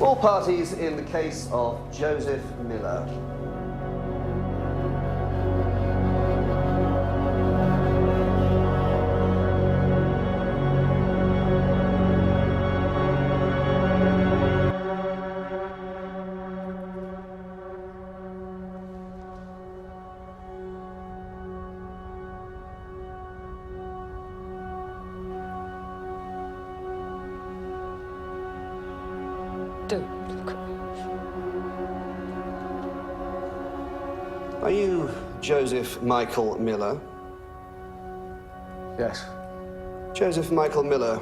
All parties in the case of Joseph Miller. Don't look at me. Are you Joseph Michael Miller? Yes. Joseph Michael Miller,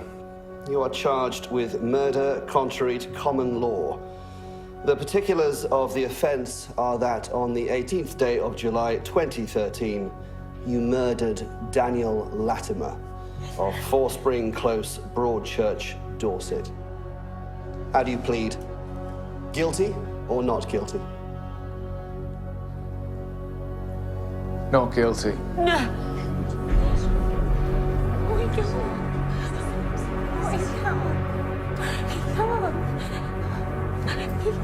you are charged with murder contrary to common law. The particulars of the offence are that on the 18th day of July 2013, you murdered Daniel Latimer of Forspring Close, Broadchurch, Dorset. How do you plead? Guilty or not guilty? Not guilty. No! Oh my God. Oh, he can't. He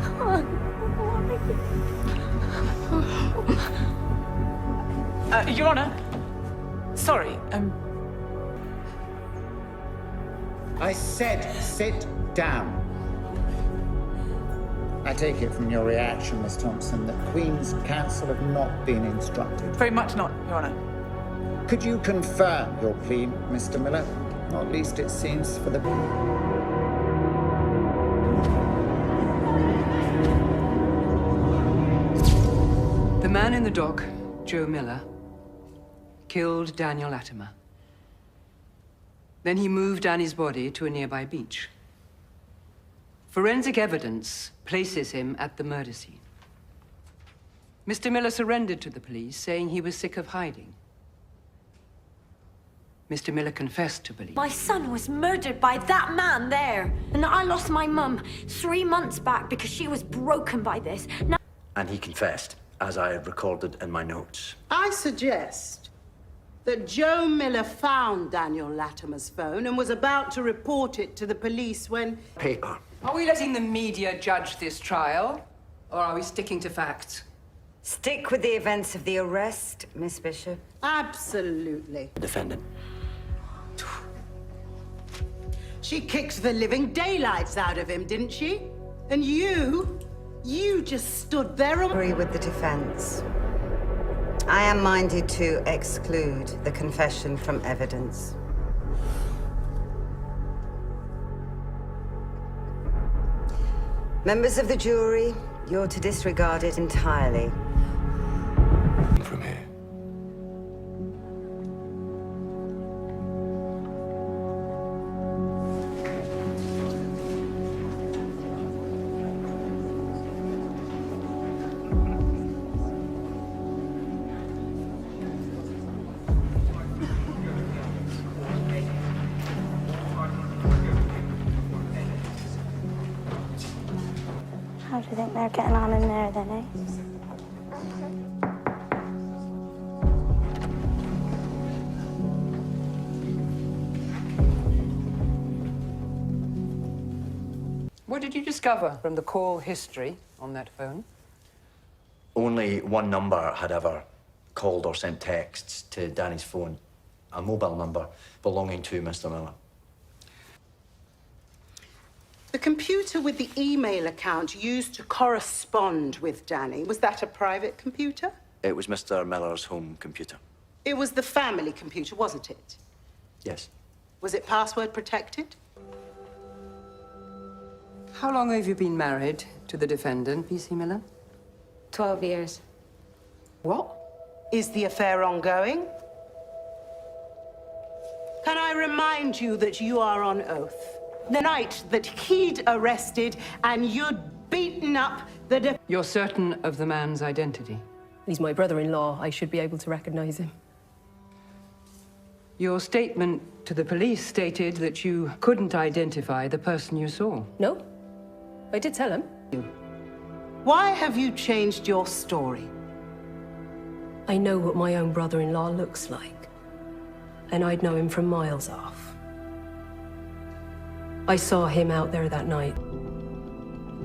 can't. Your Honor, sorry, I said sit down. I take it from your reaction, Miss Thompson, that Queen's Counsel have not been instructed. very much not, Your Honor. Could you confirm your plea, Mr. Miller? Or at least it seems for the... The man in the dock, Joe Miller, killed Daniel Latimer. Then he moved Danny's body to a nearby beach. Forensic evidence places him at the murder scene. Mr. Miller surrendered to the police, saying he was sick of hiding. Mr. Miller confessed to police. My son was murdered by that man there. And I lost my mum 3 months back because she was broken by this. Now And he confessed, as I had recorded in my notes. I suggest that Joe Miller found Daniel Latimer's phone and was about to report it to the police when... Paper. Are we letting the media judge this trial, or are we sticking to facts? Stick with the events of the arrest, Miss Bishop. Absolutely. Defendant. She kicked the living daylights out of him, didn't she? And you just stood there and... Agree with the defense. I am minded to exclude the confession from evidence. Members of the jury, you're to disregard it entirely. From here. How do you think they're getting on in there then, eh? What did you discover from the call history on that phone? Only one number had ever called or sent texts to Danny's phone. A mobile number belonging to Mr. Miller. The computer with the email account used to correspond with Danny, was that a private computer? It was Mr. Miller's home computer. It was the family computer, wasn't it? Yes. Was it password protected? How long have you been married to the defendant, P.C. Miller? 12 years. What? Is the affair ongoing? Can I remind you that you are on oath? The night that he'd arrested and you'd beaten up the You're certain of the man's identity? He's my brother-in-law. I should be able to recognize him. Your statement to the police stated that you couldn't identify the person you saw. No, I did tell him. Why have you changed your story? I know what my own brother-in-law looks like, and I'd know him from miles off. I saw him out there that night.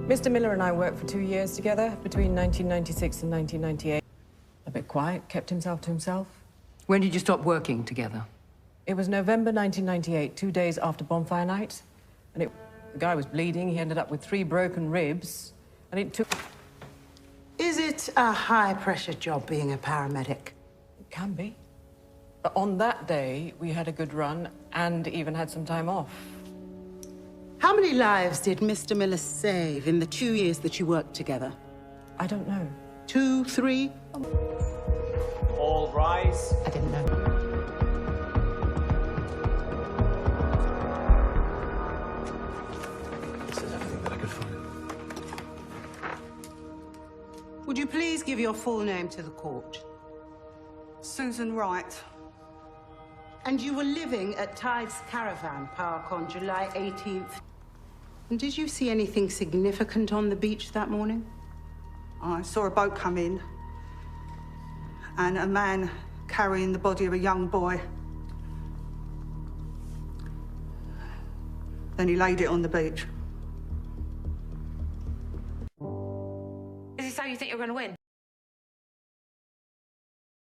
Mr. Miller and I worked for 2 years together, between 1996 and 1998. A bit quiet, kept himself to himself. When did you stop working together? It was November 1998, 2 days after bonfire night. And the guy was bleeding, he ended up with 3 broken ribs, and it took... Is it a high-pressure job being a paramedic? It can be. But on that day, we had a good run and even had some time off. How many lives did Mr. Miller save in the 2 years that you worked together? I don't know. 2, 3? All rise. I didn't know. This is everything that I could find. Would you please give your full name to the court? Susan Wright. And you were living at Tides Caravan Park on July 18th. And did you see anything significant on the beach that morning? I saw a boat come in and a man carrying the body of a young boy. Then he laid it on the beach. Is this how you think you're going to win?